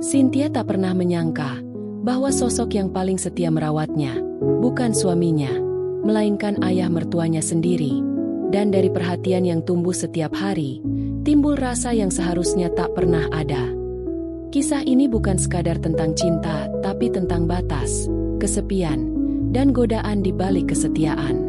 Cynthia tak pernah menyangka bahwa sosok yang paling setia merawatnya bukan suaminya, melainkan ayah mertuanya sendiri. Dan dari perhatian yang tumbuh setiap hari, timbul rasa yang seharusnya tak pernah ada. Kisah ini bukan sekadar tentang cinta, tapi tentang batas, kesepian, dan godaan di balik kesetiaan.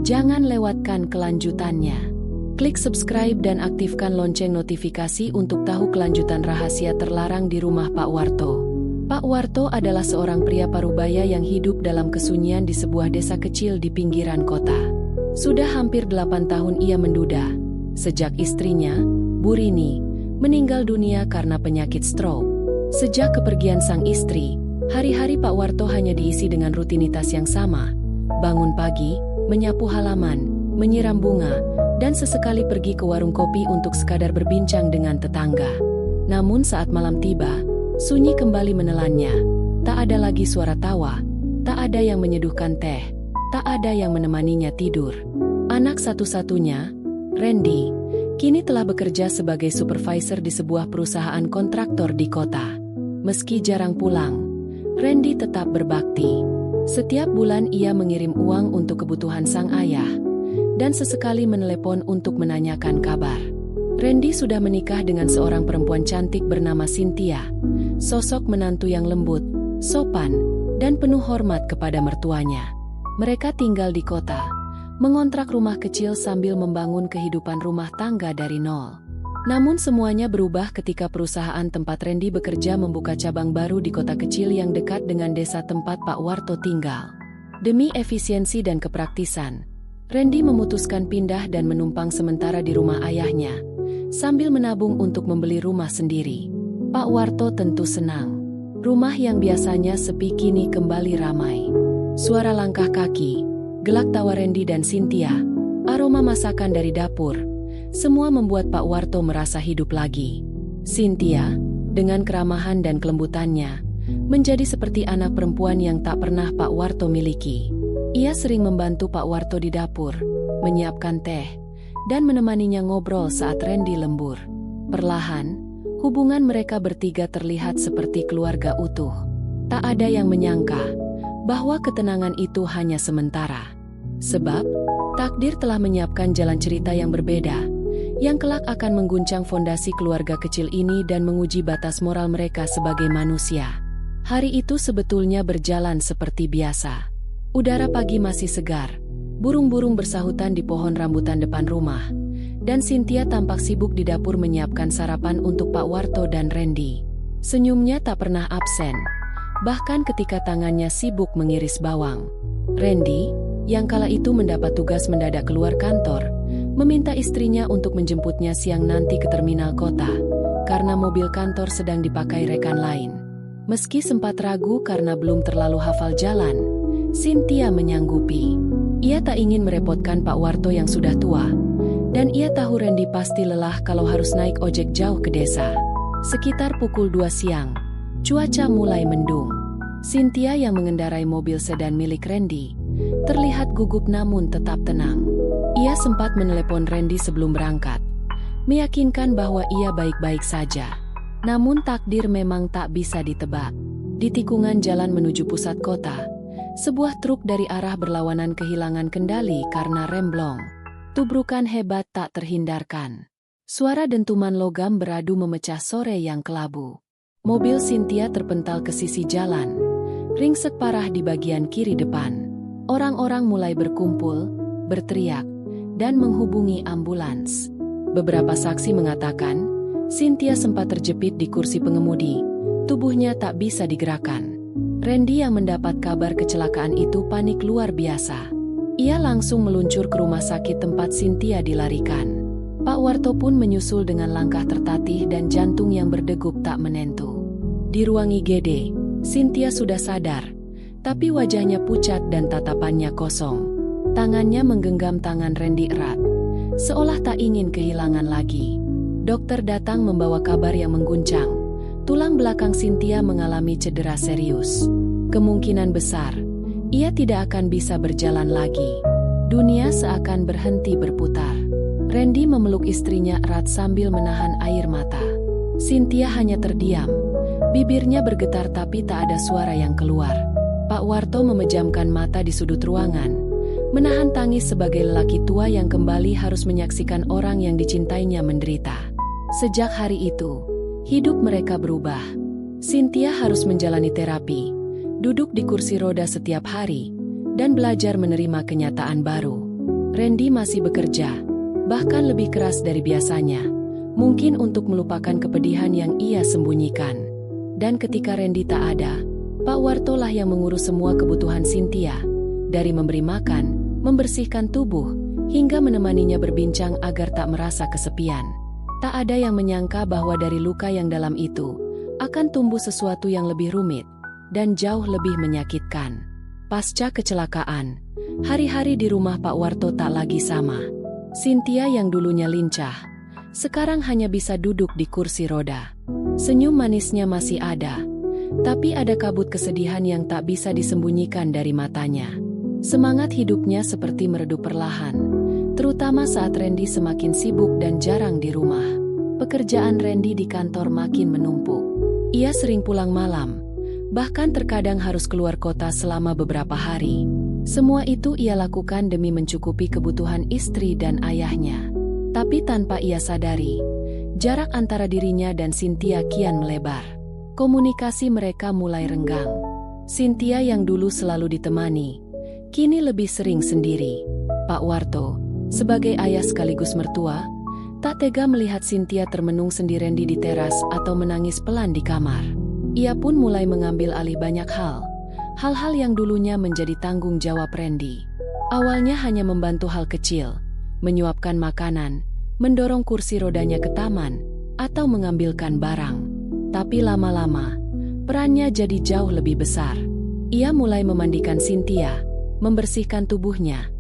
Jangan lewatkan kelanjutannya. Klik subscribe dan aktifkan lonceng notifikasi untuk tahu kelanjutan rahasia terlarang di rumah Pak Warto. Pak Warto adalah seorang pria parubaya yang hidup dalam kesunyian di sebuah desa kecil di pinggiran kota. Sudah hampir 8 tahun ia menduda, sejak istrinya, Bu Rini, meninggal dunia karena penyakit stroke. Sejak kepergian sang istri, hari-hari Pak Warto hanya diisi dengan rutinitas yang sama. Bangun pagi, menyapu halaman, menyiram bunga, dan sesekali pergi ke warung kopi untuk sekadar berbincang dengan tetangga. Namun saat malam tiba, sunyi kembali menelannya. Tak ada lagi suara tawa, tak ada yang menyeduhkan teh, tak ada yang menemaninya tidur. Anak satu-satunya, Randy, kini telah bekerja sebagai supervisor di sebuah perusahaan kontraktor di kota. Meski jarang pulang, Randy tetap berbakti. Setiap bulan ia mengirim uang untuk kebutuhan sang ayah, dan sesekali menelepon untuk menanyakan kabar. Randy sudah menikah dengan seorang perempuan cantik bernama Cynthia, sosok menantu yang lembut, sopan, dan penuh hormat kepada mertuanya. Mereka tinggal di kota, mengontrak rumah kecil sambil membangun kehidupan rumah tangga dari nol. Namun semuanya berubah ketika perusahaan tempat Randy bekerja membuka cabang baru di kota kecil yang dekat dengan desa tempat Pak Warto tinggal. Demi efisiensi dan kepraktisan, Randy memutuskan pindah dan menumpang sementara di rumah ayahnya, sambil menabung untuk membeli rumah sendiri. Pak Warto tentu senang. Rumah yang biasanya sepi kini kembali ramai. Suara langkah kaki, gelak tawa Randy dan Cynthia, aroma masakan dari dapur, semua membuat Pak Warto merasa hidup lagi. Cynthia, dengan keramahan dan kelembutannya, menjadi seperti anak perempuan yang tak pernah Pak Warto miliki. Ia sering membantu Pak Warto di dapur, menyiapkan teh, dan menemaninya ngobrol saat Randy lembur. Perlahan, hubungan mereka bertiga terlihat seperti keluarga utuh. Tak ada yang menyangka bahwa ketenangan itu hanya sementara. Sebab, takdir telah menyiapkan jalan cerita yang berbeda, yang kelak akan mengguncang fondasi keluarga kecil ini dan menguji batas moral mereka sebagai manusia. Hari itu sebetulnya berjalan seperti biasa. Udara pagi masih segar, burung-burung bersahutan di pohon rambutan depan rumah, dan Cynthia tampak sibuk di dapur menyiapkan sarapan untuk Pak Warto dan Randy. Senyumnya tak pernah absen, bahkan ketika tangannya sibuk mengiris bawang. Randy, yang kala itu mendapat tugas mendadak keluar kantor, meminta istrinya untuk menjemputnya siang nanti ke terminal kota, karena mobil kantor sedang dipakai rekan lain. Meski sempat ragu karena belum terlalu hafal jalan, Cynthia menyanggupi. Ia tak ingin merepotkan Pak Warto yang sudah tua, dan ia tahu Randy pasti lelah kalau harus naik ojek jauh ke desa. Sekitar pukul 2 siang, cuaca mulai mendung. Cynthia yang mengendarai mobil sedan milik Randy, terlihat gugup namun tetap tenang. Ia sempat menelepon Randy sebelum berangkat, meyakinkan bahwa ia baik-baik saja. Namun takdir memang tak bisa ditebak. Di tikungan jalan menuju pusat kota, sebuah truk dari arah berlawanan kehilangan kendali karena remblong. Tubrukan hebat tak terhindarkan. Suara dentuman logam beradu memecah sore yang kelabu. Mobil Cynthia terpental ke sisi jalan, ringsek parah di bagian kiri depan. Orang-orang mulai berkumpul, berteriak, dan menghubungi ambulans. Beberapa saksi mengatakan, Cynthia sempat terjepit di kursi pengemudi, tubuhnya tak bisa digerakkan. Randy yang mendapat kabar kecelakaan itu panik luar biasa. Ia langsung meluncur ke rumah sakit tempat Cynthia dilarikan. Pak Warto pun menyusul dengan langkah tertatih dan jantung yang berdegup tak menentu. Di ruang IGD, Cynthia sudah sadar, tapi wajahnya pucat dan tatapannya kosong. Tangannya menggenggam tangan Randy erat, seolah tak ingin kehilangan lagi. Dokter datang membawa kabar yang mengguncang. Tulang belakang Cynthia mengalami cedera serius. Kemungkinan besar, ia tidak akan bisa berjalan lagi. Dunia seakan berhenti berputar. Randy memeluk istrinya erat sambil menahan air mata. Cynthia hanya terdiam, Bibirnya bergetar tapi tak ada suara yang keluar. Pak Warto memejamkan mata di sudut ruangan, menahan tangis sebagai lelaki tua yang kembali harus menyaksikan orang yang dicintainya menderita. Sejak hari itu, hidup mereka berubah. Cynthia harus menjalani terapi, duduk di kursi roda setiap hari, dan belajar menerima kenyataan baru. Randy masih bekerja, bahkan lebih keras dari biasanya, mungkin untuk melupakan kepedihan yang ia sembunyikan. Dan ketika Randy tak ada, Pak Warto lah yang mengurus semua kebutuhan Cynthia, dari memberi makan, membersihkan tubuh, hingga menemaninya berbincang agar tak merasa kesepian. Tak ada yang menyangka bahwa dari luka yang dalam itu akan tumbuh sesuatu yang lebih rumit dan jauh lebih menyakitkan. Pasca kecelakaan, hari-hari di rumah Pak Warto tak lagi sama. Cynthia yang dulunya lincah, sekarang hanya bisa duduk di kursi roda. Senyum manisnya masih ada, tapi ada kabut kesedihan yang tak bisa disembunyikan dari matanya. Semangat hidupnya seperti meredup perlahan, terutama saat Randy semakin sibuk dan jarang di rumah. Pekerjaan Randy di kantor makin menumpuk. Ia sering pulang malam, bahkan terkadang harus keluar kota selama beberapa hari. Semua itu ia lakukan demi mencukupi kebutuhan istri dan ayahnya. Tapi tanpa ia sadari, jarak antara dirinya dan Cynthia kian melebar. Komunikasi mereka mulai renggang. Cynthia yang dulu selalu ditemani, kini lebih sering sendiri. Pak Warto, sebagai ayah sekaligus mertua, tak tega melihat Cynthia termenung sendirian di teras atau menangis pelan di kamar. Ia pun mulai mengambil alih banyak hal-hal yang dulunya menjadi tanggung jawab Randy. Awalnya hanya membantu hal kecil, menyuapkan makanan, mendorong kursi rodanya ke taman, atau mengambilkan barang. Tapi lama-lama, perannya jadi jauh lebih besar. Ia mulai memandikan Cynthia, membersihkan tubuhnya,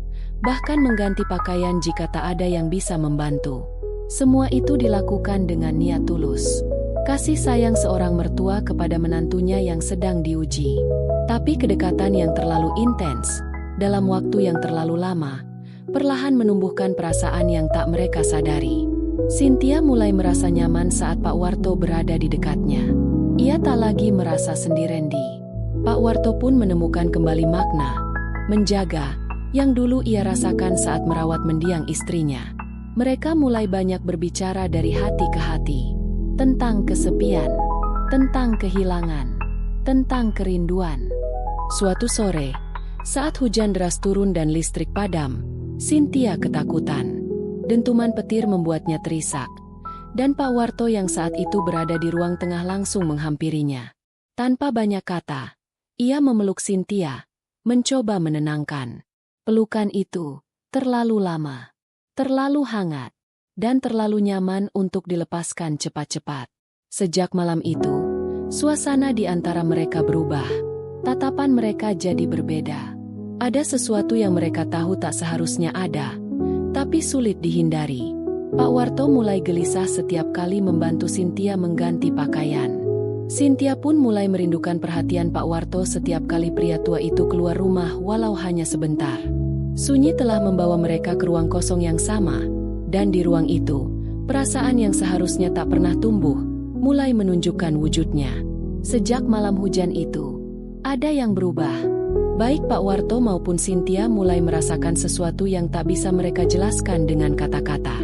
bahkan mengganti pakaian jika tak ada yang bisa membantu. Semua itu dilakukan dengan niat tulus. Kasih sayang seorang mertua kepada menantunya yang sedang diuji. Tapi kedekatan yang terlalu intens, dalam waktu yang terlalu lama, perlahan menumbuhkan perasaan yang tak mereka sadari. Cynthia mulai merasa nyaman saat Pak Warto berada di dekatnya. Ia tak lagi merasa sendirian. Pak Warto pun menemukan kembali makna menjaga yang dulu ia rasakan saat merawat mendiang istrinya. Mereka mulai banyak berbicara dari hati ke hati, tentang kesepian, tentang kehilangan, tentang kerinduan. Suatu sore, saat hujan deras turun dan listrik padam, Cynthia ketakutan. Dentuman petir membuatnya terisak, dan Pak Warto yang saat itu berada di ruang tengah langsung menghampirinya. Tanpa banyak kata, ia memeluk Cynthia, mencoba menenangkan. Pelukan itu terlalu lama, terlalu hangat, dan terlalu nyaman untuk dilepaskan cepat-cepat. Sejak malam itu, suasana di antara mereka berubah. Tatapan mereka jadi berbeda. Ada sesuatu yang mereka tahu tak seharusnya ada, tapi sulit dihindari. Pak Warto mulai gelisah setiap kali membantu Cynthia mengganti pakaian. Cynthia pun mulai merindukan perhatian Pak Warto setiap kali pria tua itu keluar rumah walau hanya sebentar. Sunyi telah membawa mereka ke ruang kosong yang sama, dan di ruang itu, perasaan yang seharusnya tak pernah tumbuh, mulai menunjukkan wujudnya. Sejak malam hujan itu, ada yang berubah. Baik Pak Warto maupun Cynthia mulai merasakan sesuatu yang tak bisa mereka jelaskan dengan kata-kata.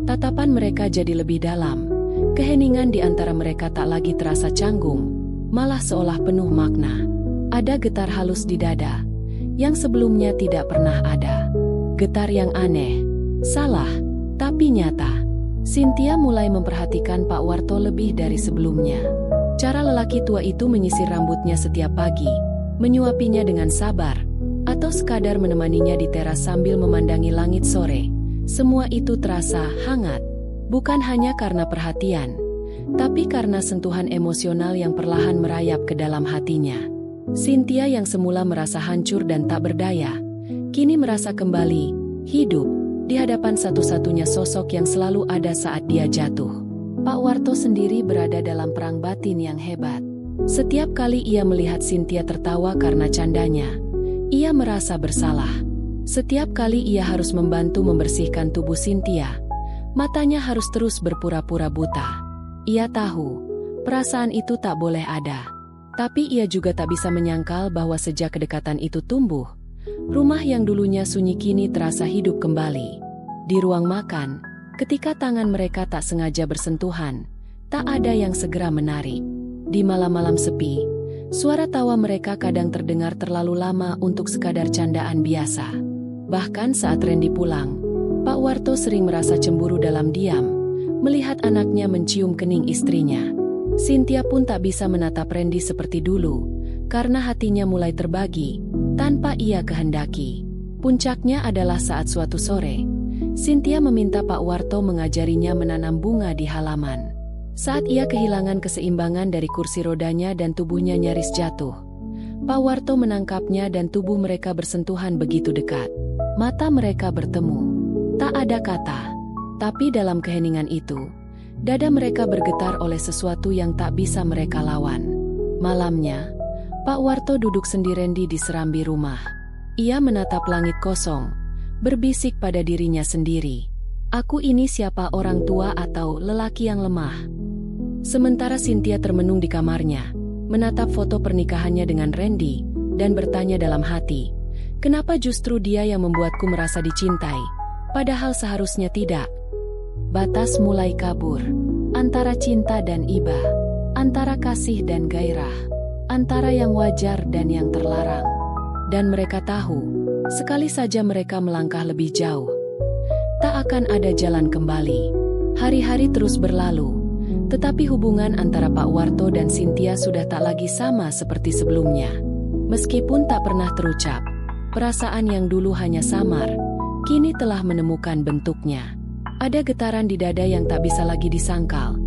Tatapan mereka jadi lebih dalam. Keheningan di antara mereka tak lagi terasa canggung, malah seolah penuh makna. Ada getar halus di dada, yang sebelumnya tidak pernah ada. Getar yang aneh, salah, tapi nyata. Cynthia mulai memperhatikan Pak Warto lebih dari sebelumnya. Cara lelaki tua itu menyisir rambutnya setiap pagi, menyuapinya dengan sabar, atau sekadar menemaninya di teras sambil memandangi langit sore. Semua itu terasa hangat, bukan hanya karena perhatian, tapi karena sentuhan emosional yang perlahan merayap ke dalam hatinya. Cynthia yang semula merasa hancur dan tak berdaya, kini merasa kembali hidup di hadapan satu-satunya sosok yang selalu ada saat dia jatuh. Pak Warto sendiri berada dalam perang batin yang hebat. Setiap kali ia melihat Cynthia tertawa karena candanya, ia merasa bersalah. Setiap kali ia harus membantu membersihkan tubuh Cynthia, matanya harus terus berpura-pura buta. Ia tahu Perasaan itu tak boleh ada. Tapi ia juga tak bisa menyangkal bahwa sejak kedekatan itu tumbuh, rumah yang dulunya sunyi kini terasa hidup kembali. Di ruang makan, ketika tangan mereka tak sengaja bersentuhan, tak ada yang segera menarik. Di malam-malam sepi, suara tawa mereka kadang terdengar terlalu lama untuk sekadar candaan biasa. Bahkan saat Randy pulang, Pak Warto sering merasa cemburu dalam diam, melihat anaknya mencium kening istrinya. Cynthia pun tak bisa menatap Randy seperti dulu, karena hatinya mulai terbagi, tanpa ia kehendaki. Puncaknya adalah saat suatu sore, Cynthia meminta Pak Warto mengajarinya menanam bunga di halaman. Saat ia kehilangan keseimbangan dari kursi rodanya dan tubuhnya nyaris jatuh, Pak Warto menangkapnya dan tubuh mereka bersentuhan begitu dekat. Mata mereka bertemu. Tak ada kata, tapi dalam keheningan itu, dada mereka bergetar oleh sesuatu yang tak bisa mereka lawan. Malamnya, Pak Warto duduk sendirian di serambi rumah. Ia menatap langit kosong, berbisik pada dirinya sendiri. Aku ini siapa, orang tua atau lelaki yang lemah? Sementara Cynthia termenung di kamarnya, menatap foto pernikahannya dengan Randy, dan bertanya dalam hati, kenapa justru dia yang membuatku merasa dicintai, padahal seharusnya tidak? Batas mulai kabur, antara cinta dan iba, antara kasih dan gairah, antara yang wajar dan yang terlarang. Dan mereka tahu, sekali saja mereka melangkah lebih jauh, tak akan ada jalan kembali. Hari-hari terus berlalu, tetapi hubungan antara Pak Warto dan Cynthia sudah tak lagi sama seperti sebelumnya. Meskipun tak pernah terucap, perasaan yang dulu hanya samar, kini telah menemukan bentuknya. Ada getaran di dada yang tak bisa lagi disangkal,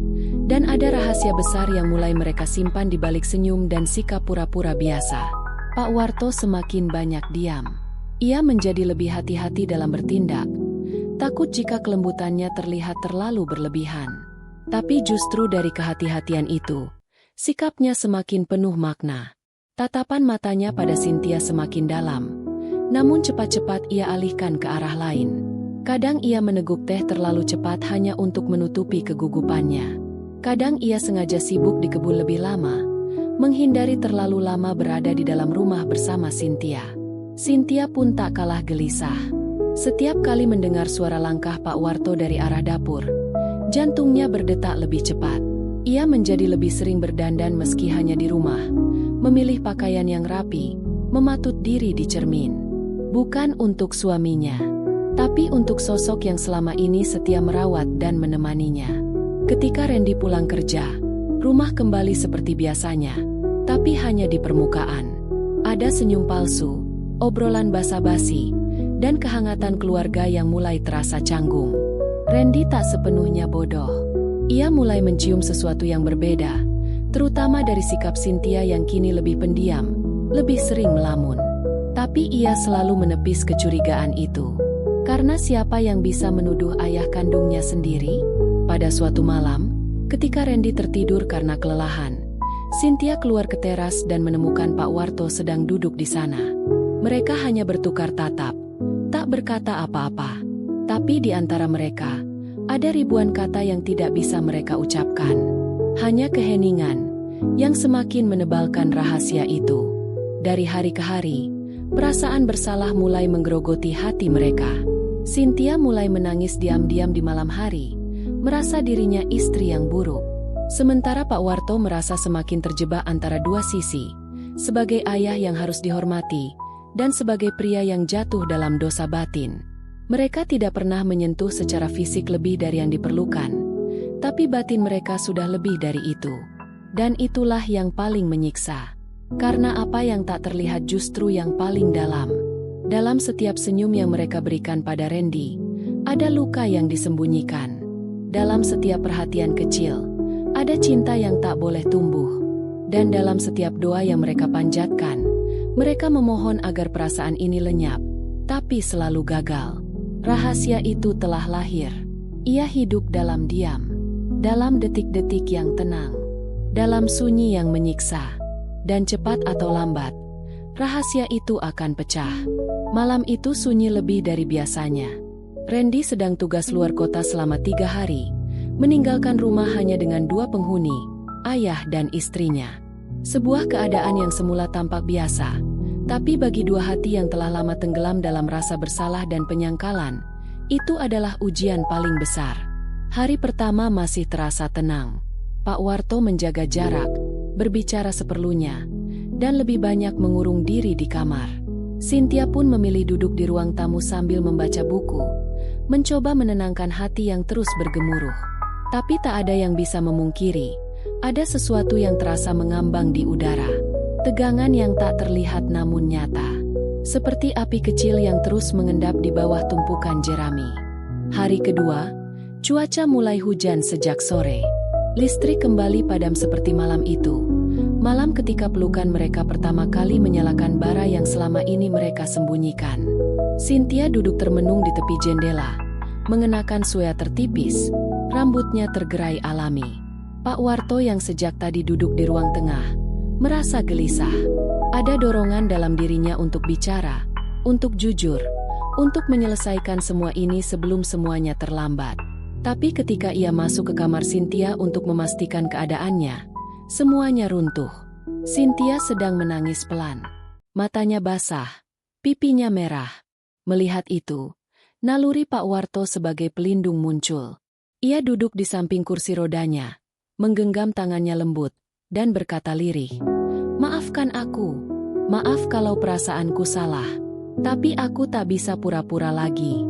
dan ada rahasia besar yang mulai mereka simpan di balik senyum dan sikap pura-pura biasa. Pak Warto semakin banyak diam. Ia menjadi lebih hati-hati dalam bertindak, takut jika kelembutannya terlihat terlalu berlebihan. Tapi justru dari kehati-hatian itu, sikapnya semakin penuh makna. Tatapan matanya pada Cynthia semakin dalam, namun cepat-cepat ia alihkan ke arah lain. Kadang ia meneguk teh terlalu cepat hanya untuk menutupi kegugupannya. Kadang ia sengaja sibuk di kebun lebih lama, menghindari terlalu lama berada di dalam rumah bersama Cynthia. Cynthia pun tak kalah gelisah. Setiap kali mendengar suara langkah Pak Warto dari arah dapur, jantungnya berdetak lebih cepat. Ia menjadi lebih sering berdandan meski hanya di rumah, memilih pakaian yang rapi, mematut diri di cermin. Bukan untuk suaminya, tapi untuk sosok yang selama ini setia merawat dan menemaninya. Ketika Randy pulang kerja, rumah kembali seperti biasanya, tapi hanya di permukaan. Ada senyum palsu, obrolan basa-basi, dan kehangatan keluarga yang mulai terasa canggung. Randy tak sepenuhnya bodoh. Ia mulai mencium sesuatu yang berbeda, terutama dari sikap Cynthia yang kini lebih pendiam, lebih sering melamun. Tapi ia selalu menepis kecurigaan itu. Karena siapa yang bisa menuduh ayah kandungnya sendiri? Pada suatu malam, ketika Randy tertidur karena kelelahan, Cynthia keluar ke teras dan menemukan Pak Warto sedang duduk di sana. Mereka hanya bertukar tatap, tak berkata apa-apa. Tapi di antara mereka, ada ribuan kata yang tidak bisa mereka ucapkan. Hanya keheningan, yang semakin menebalkan rahasia itu. Dari hari ke hari, perasaan bersalah mulai menggerogoti hati mereka. Cynthia mulai menangis diam-diam di malam hari, merasa dirinya istri yang buruk. Sementara Pak Warto merasa semakin terjebak antara dua sisi, sebagai ayah yang harus dihormati, dan sebagai pria yang jatuh dalam dosa batin. Mereka tidak pernah menyentuh secara fisik lebih dari yang diperlukan, tapi batin mereka sudah lebih dari itu. Dan itulah yang paling menyiksa. Karena apa yang tak terlihat justru yang paling dalam. Dalam setiap senyum yang mereka berikan pada Randy, ada luka yang disembunyikan. Dalam setiap perhatian kecil, ada cinta yang tak boleh tumbuh. Dan dalam setiap doa yang mereka panjatkan, mereka memohon agar perasaan ini lenyap, tapi selalu gagal. Rahasia itu telah lahir. Ia hidup dalam diam, dalam detik-detik yang tenang, dalam sunyi yang menyiksa. Dan cepat atau lambat, rahasia itu akan pecah. Malam itu sunyi lebih dari biasanya. Randy sedang tugas luar kota selama 3 hari, meninggalkan rumah hanya dengan 2 penghuni, ayah dan istrinya. Sebuah keadaan yang semula tampak biasa, tapi bagi dua hati yang telah lama tenggelam dalam rasa bersalah dan penyangkalan, itu adalah ujian paling besar. Hari pertama masih terasa tenang. Pak Warto menjaga jarak, berbicara seperlunya, dan lebih banyak mengurung diri di kamar. Cynthia pun memilih duduk di ruang tamu sambil membaca buku, mencoba menenangkan hati yang terus bergemuruh. Tapi tak ada yang bisa memungkiri, ada sesuatu yang terasa mengambang di udara. Tegangan yang tak terlihat namun nyata. Seperti api kecil yang terus mengendap di bawah tumpukan jerami. Hari kedua, cuaca mulai hujan sejak sore. Listrik kembali padam seperti malam itu. Malam ketika pelukan mereka pertama kali menyalakan bara yang selama ini mereka sembunyikan. Cynthia duduk termenung di tepi jendela, mengenakan sweater tipis, rambutnya tergerai alami. Pak Warto yang sejak tadi duduk di ruang tengah, merasa gelisah. Ada dorongan dalam dirinya untuk bicara, untuk jujur, untuk menyelesaikan semua ini sebelum semuanya terlambat. Tapi ketika ia masuk ke kamar Cynthia untuk memastikan keadaannya, semuanya runtuh. Cynthia sedang menangis pelan. Matanya basah, pipinya merah. Melihat itu, naluri Pak Warto sebagai pelindung muncul. Ia duduk di samping kursi rodanya, menggenggam tangannya lembut, dan berkata lirih, "Maafkan aku. Maaf kalau perasaanku salah. Tapi aku tak bisa pura-pura lagi."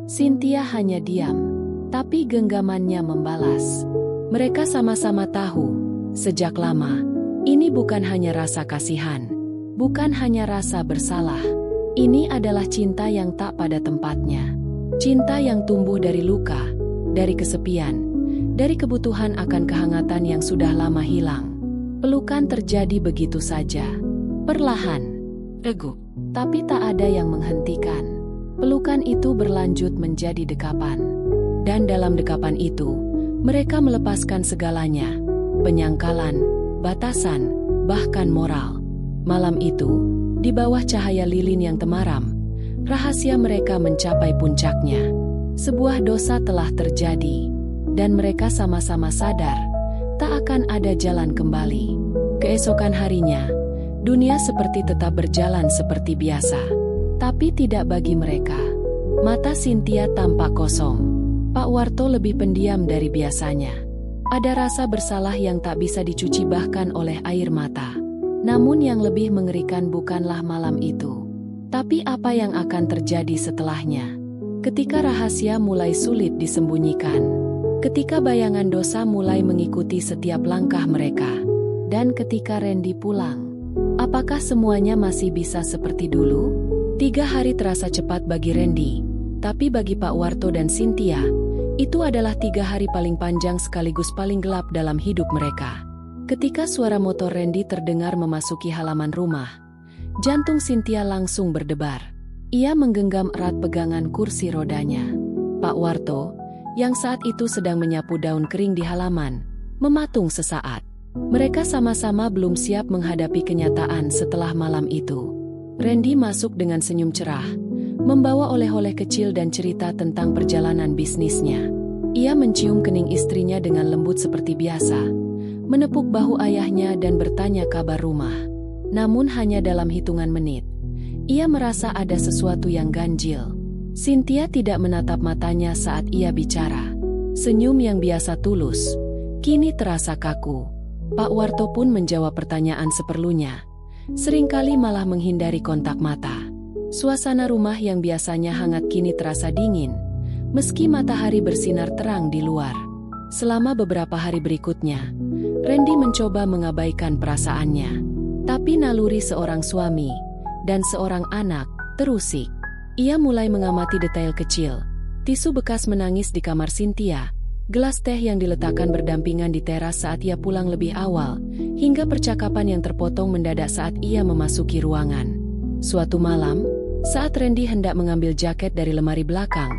Cynthia hanya diam, tapi genggamannya membalas. Mereka sama-sama tahu, sejak lama, ini bukan hanya rasa kasihan, bukan hanya rasa bersalah. Ini adalah cinta yang tak pada tempatnya. Cinta yang tumbuh dari luka, dari kesepian, dari kebutuhan akan kehangatan yang sudah lama hilang. Pelukan terjadi begitu saja, perlahan, regup, tapi tak ada yang menghentikan. Pelukan itu berlanjut menjadi dekapan. Dan dalam dekapan itu, mereka melepaskan segalanya, penyangkalan, batasan, bahkan moral. Malam itu, di bawah cahaya lilin yang temaram, rahasia mereka mencapai puncaknya. Sebuah dosa telah terjadi, dan mereka sama-sama sadar, tak akan ada jalan kembali. Keesokan harinya, dunia seperti tetap berjalan seperti biasa. Tapi tidak bagi mereka. Mata Cynthia tampak kosong. Pak Warto lebih pendiam dari biasanya. Ada rasa bersalah yang tak bisa dicuci bahkan oleh air mata. Namun yang lebih mengerikan bukanlah malam itu, tapi apa yang akan terjadi setelahnya. Ketika rahasia mulai sulit disembunyikan. Ketika bayangan dosa mulai mengikuti setiap langkah mereka. Dan ketika Randy pulang. Apakah semuanya masih bisa seperti dulu? 3 hari terasa cepat bagi Randy. Tapi bagi Pak Warto dan Cynthia, itu adalah 3 hari paling panjang sekaligus paling gelap dalam hidup mereka. Ketika suara motor Randy terdengar memasuki halaman rumah, jantung Cynthia langsung berdebar. Ia menggenggam erat pegangan kursi rodanya. Pak Warto, yang saat itu sedang menyapu daun kering di halaman, mematung sesaat. Mereka sama-sama belum siap menghadapi kenyataan setelah malam itu. Randy masuk dengan senyum cerah, membawa oleh-oleh kecil dan cerita tentang perjalanan bisnisnya. Ia mencium kening istrinya dengan lembut seperti biasa, menepuk bahu ayahnya dan bertanya kabar rumah. Namun hanya dalam hitungan menit, ia merasa ada sesuatu yang ganjil. Cynthia tidak menatap matanya saat ia bicara. Senyum yang biasa tulus, kini terasa kaku. Pak Warto pun menjawab pertanyaan seperlunya, seringkali malah menghindari kontak mata. Suasana rumah yang biasanya hangat kini terasa dingin, meski matahari bersinar terang di luar. Selama beberapa hari berikutnya, Randy mencoba mengabaikan perasaannya. Tapi naluri seorang suami dan seorang anak terusik. Ia mulai mengamati detail kecil, tisu bekas menangis di kamar Cynthia, gelas teh yang diletakkan berdampingan di teras saat ia pulang lebih awal, hingga percakapan yang terpotong mendadak saat ia memasuki ruangan. Suatu malam, saat Randy hendak mengambil jaket dari lemari belakang,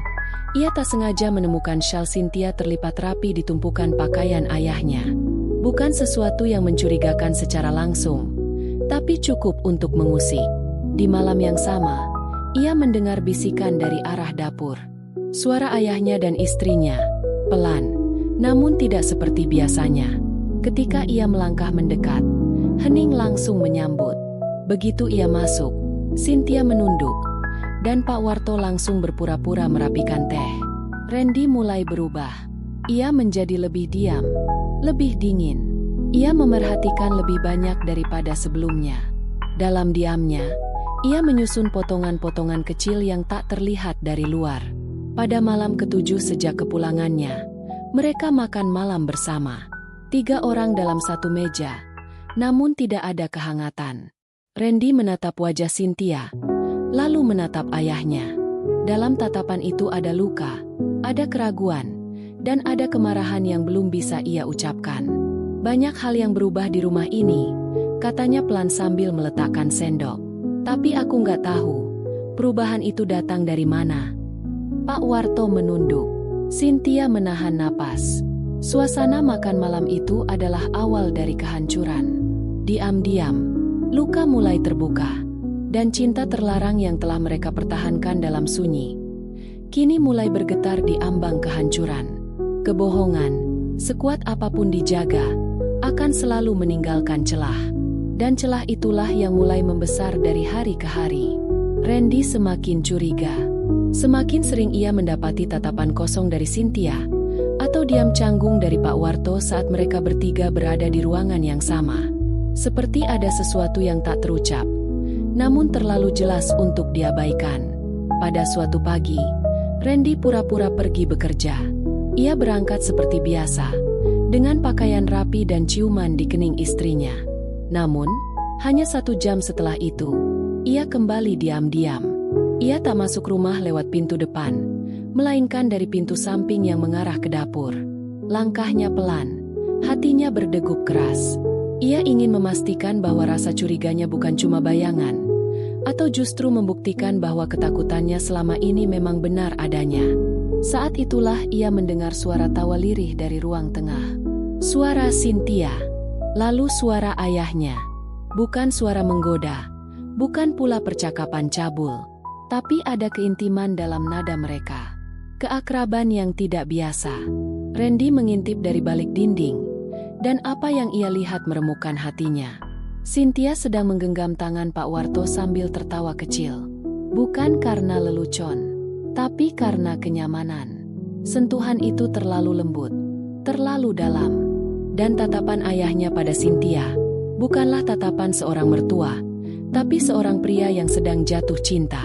ia tak sengaja menemukan syal Cynthia terlipat rapi di tumpukan pakaian ayahnya. Bukan sesuatu yang mencurigakan secara langsung, tapi cukup untuk mengusik. Di malam yang sama, ia mendengar bisikan dari arah dapur. Suara ayahnya dan istrinya, pelan, namun tidak seperti biasanya. Ketika ia melangkah mendekat, hening langsung menyambut. Begitu ia masuk, Cynthia menunduk, dan Pak Warto langsung berpura-pura merapikan teh. Randy mulai berubah. Ia menjadi lebih diam, lebih dingin. Ia memerhatikan lebih banyak daripada sebelumnya. Dalam diamnya, ia menyusun potongan-potongan kecil yang tak terlihat dari luar. Pada malam ketujuh sejak kepulangannya, mereka makan malam bersama. 3 orang dalam satu meja, namun tidak ada kehangatan. Randy menatap wajah Cynthia, lalu menatap ayahnya. Dalam tatapan itu ada luka, ada keraguan, dan ada kemarahan yang belum bisa ia ucapkan. Banyak hal yang berubah di rumah ini, katanya pelan sambil meletakkan sendok. Tapi aku nggak tahu, perubahan itu datang dari mana. Pak Warto menunduk. Cynthia menahan napas. Suasana makan malam itu adalah awal dari kehancuran. Diam-diam, luka mulai terbuka, dan cinta terlarang yang telah mereka pertahankan dalam sunyi, kini mulai bergetar di ambang kehancuran. Kebohongan, sekuat apapun dijaga, akan selalu meninggalkan celah. Dan celah itulah yang mulai membesar dari hari ke hari. Randy semakin curiga. Semakin sering ia mendapati tatapan kosong dari Cynthia, atau diam canggung dari Pak Warto saat mereka bertiga berada di ruangan yang sama. Seperti ada sesuatu yang tak terucap, namun terlalu jelas untuk diabaikan. Pada suatu pagi, Randy pura-pura pergi bekerja. Ia berangkat seperti biasa, dengan pakaian rapi dan ciuman di kening istrinya. Namun, hanya 1 jam setelah itu, ia kembali diam-diam. Ia tak masuk rumah lewat pintu depan, melainkan dari pintu samping yang mengarah ke dapur. Langkahnya pelan, hatinya berdegup keras. Ia ingin memastikan bahwa rasa curiganya bukan cuma bayangan, atau justru membuktikan bahwa ketakutannya selama ini memang benar adanya. Saat itulah ia mendengar suara tawa lirih dari ruang tengah. Suara Cynthia, lalu suara ayahnya. Bukan suara menggoda, bukan pula percakapan cabul, tapi ada keintiman dalam nada mereka. Keakraban yang tidak biasa. Randy mengintip dari balik dinding, dan apa yang ia lihat meremukkan hatinya. Cynthia sedang menggenggam tangan Pak Warto sambil tertawa kecil. Bukan karena lelucon, tapi karena kenyamanan. Sentuhan itu terlalu lembut, terlalu dalam. Dan tatapan ayahnya pada Cynthia bukanlah tatapan seorang mertua, tapi seorang pria yang sedang jatuh cinta.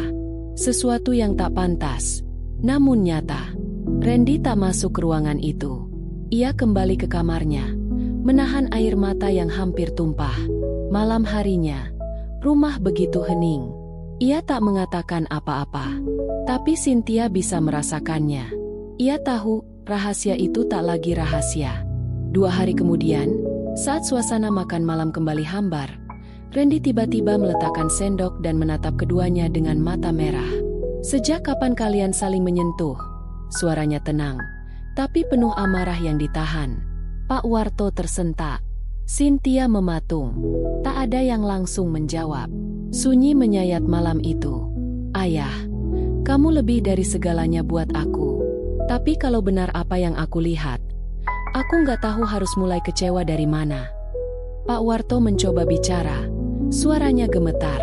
Sesuatu yang tak pantas, namun nyata. Randy tak masuk ke ruangan itu. Ia kembali ke kamarnya, menahan air mata yang hampir tumpah. Malam harinya, rumah begitu hening. Ia tak mengatakan apa-apa, tapi Cynthia bisa merasakannya. Ia tahu rahasia itu tak lagi rahasia. 2 hari kemudian, saat suasana makan malam kembali hambar, Randy tiba-tiba meletakkan sendok dan menatap keduanya dengan mata merah. Sejak kapan kalian saling menyentuh? Suaranya tenang, tapi penuh amarah yang ditahan. Pak Warto tersentak. Cynthia mematung. Tak ada yang langsung menjawab. Sunyi menyayat malam itu. Ayah, kamu lebih dari segalanya buat aku. Tapi kalau benar apa yang aku lihat, aku nggak tahu harus mulai kecewa dari mana. Pak Warto mencoba bicara. Suaranya gemetar.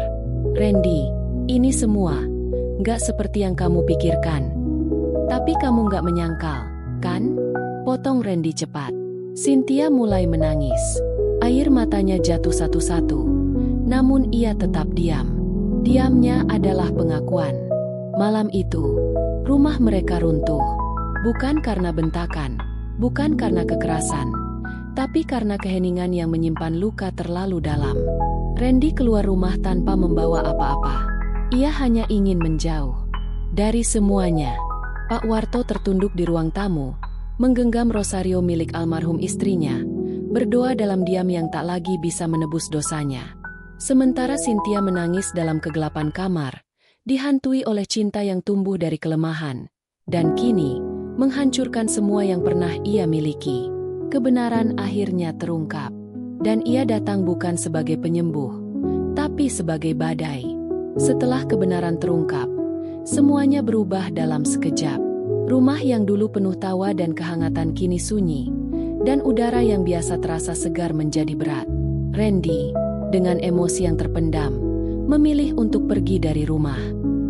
Randy, ini semua nggak seperti yang kamu pikirkan. Tapi kamu nggak menyangkal, kan? Potong Randy cepat. Cynthia mulai menangis. Air matanya jatuh satu-satu. Namun ia tetap diam. Diamnya adalah pengakuan. Malam itu, rumah mereka runtuh. Bukan karena bentakan, bukan karena kekerasan, tapi karena keheningan yang menyimpan luka terlalu dalam. Randy keluar rumah tanpa membawa apa-apa. Ia hanya ingin menjauh dari semuanya. Pak Warto tertunduk di ruang tamu, menggenggam rosario milik almarhum istrinya, berdoa dalam diam yang tak lagi bisa menebus dosanya. Sementara Cynthia menangis dalam kegelapan kamar, dihantui oleh cinta yang tumbuh dari kelemahan, dan kini menghancurkan semua yang pernah ia miliki. Kebenaran akhirnya terungkap, dan ia datang bukan sebagai penyembuh, tapi sebagai badai. Setelah kebenaran terungkap, semuanya berubah dalam sekejap. Rumah yang dulu penuh tawa dan kehangatan kini sunyi, dan udara yang biasa terasa segar menjadi berat. Randy, dengan emosi yang terpendam, memilih untuk pergi dari rumah.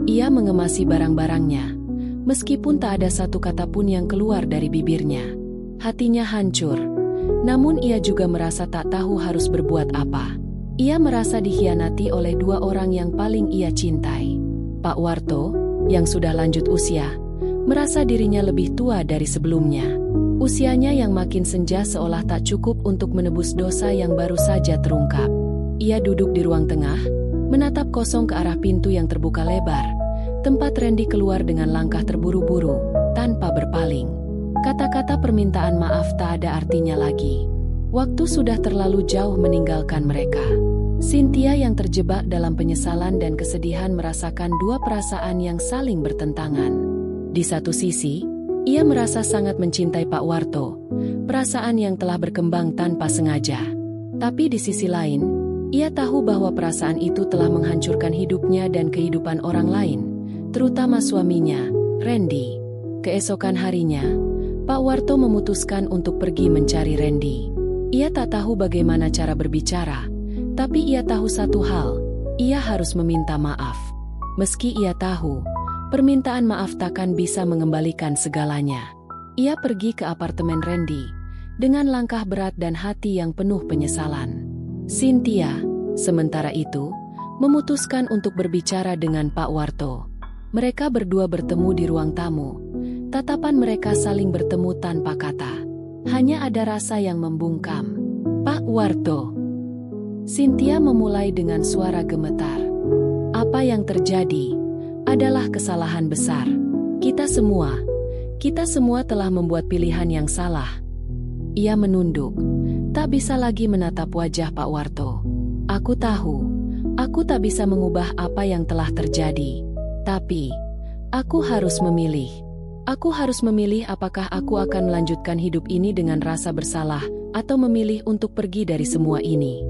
Ia mengemasi barang-barangnya, meskipun tak ada satu kata pun yang keluar dari bibirnya. Hatinya hancur, namun ia juga merasa tak tahu harus berbuat apa. Ia merasa dikhianati oleh dua orang yang paling ia cintai. Pak Warto, yang sudah lanjut usia, merasa dirinya lebih tua dari sebelumnya. Usianya yang makin senja seolah tak cukup untuk menebus dosa yang baru saja terungkap. Ia duduk di ruang tengah, menatap kosong ke arah pintu yang terbuka lebar, tempat Randy keluar dengan langkah terburu-buru, tanpa berpaling. Kata-kata permintaan maaf tak ada artinya lagi. Waktu sudah terlalu jauh meninggalkan mereka. Cynthia yang terjebak dalam penyesalan dan kesedihan merasakan dua perasaan yang saling bertentangan. Di satu sisi, ia merasa sangat mencintai Pak Warto, perasaan yang telah berkembang tanpa sengaja. Tapi di sisi lain, ia tahu bahwa perasaan itu telah menghancurkan hidupnya dan kehidupan orang lain, terutama suaminya, Randy. Keesokan harinya, Pak Warto memutuskan untuk pergi mencari Randy. Ia tak tahu bagaimana cara berbicara, tapi ia tahu satu hal, ia harus meminta maaf. Meski ia tahu, permintaan maaf takkan bisa mengembalikan segalanya. Ia pergi ke apartemen Randy, dengan langkah berat dan hati yang penuh penyesalan. Cynthia, sementara itu, memutuskan untuk berbicara dengan Pak Warto. Mereka berdua bertemu di ruang tamu. Tatapan mereka saling bertemu tanpa kata. Hanya ada rasa yang membungkam. Pak Warto. Cynthia memulai dengan suara gemetar. Apa yang terjadi adalah kesalahan besar. Kita semua telah membuat pilihan yang salah. Ia menunduk, tak bisa lagi menatap wajah Pak Warto. Aku tahu, aku tak bisa mengubah apa yang telah terjadi. Tapi, aku harus memilih. Aku harus memilih apakah aku akan melanjutkan hidup ini dengan rasa bersalah, atau memilih untuk pergi dari semua ini.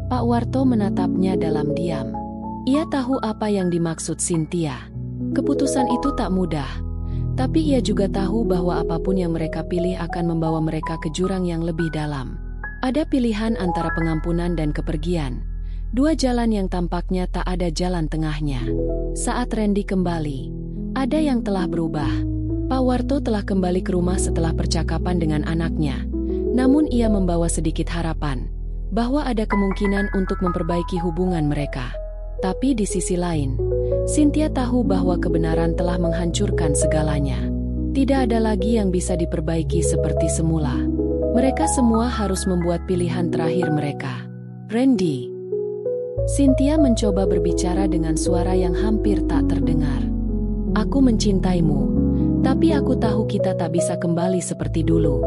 Pak Warto menatapnya dalam diam. Ia tahu apa yang dimaksud Cynthia. Keputusan itu tak mudah, tapi ia juga tahu bahwa apapun yang mereka pilih akan membawa mereka ke jurang yang lebih dalam. Ada pilihan antara pengampunan dan kepergian. Dua jalan yang tampaknya tak ada jalan tengahnya. Saat Randy kembali, ada yang telah berubah. Pak Warto telah kembali ke rumah setelah percakapan dengan anaknya. Namun ia membawa sedikit harapan bahwa ada kemungkinan untuk memperbaiki hubungan mereka. Tapi di sisi lain, Cynthia tahu bahwa kebenaran telah menghancurkan segalanya. Tidak ada lagi yang bisa diperbaiki seperti semula. Mereka semua harus membuat pilihan terakhir mereka. Randy. Cynthia mencoba berbicara dengan suara yang hampir tak terdengar. Aku mencintaimu, tapi aku tahu kita tak bisa kembali seperti dulu.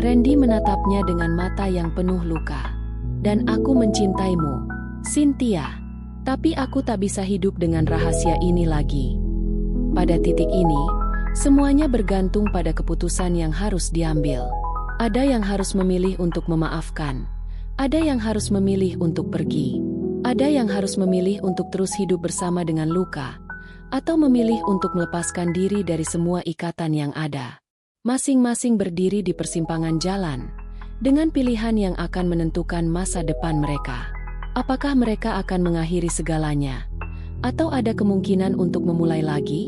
Randy menatapnya dengan mata yang penuh luka. Dan aku mencintaimu, Cynthia. Tapi aku tak bisa hidup dengan rahasia ini lagi. Pada titik ini, semuanya bergantung pada keputusan yang harus diambil. Ada yang harus memilih untuk memaafkan. Ada yang harus memilih untuk pergi. Ada yang harus memilih untuk terus hidup bersama dengan luka. Atau memilih untuk melepaskan diri dari semua ikatan yang ada. Masing-masing berdiri di persimpangan jalan, dengan pilihan yang akan menentukan masa depan mereka. Apakah mereka akan mengakhiri segalanya? Atau ada kemungkinan untuk memulai lagi?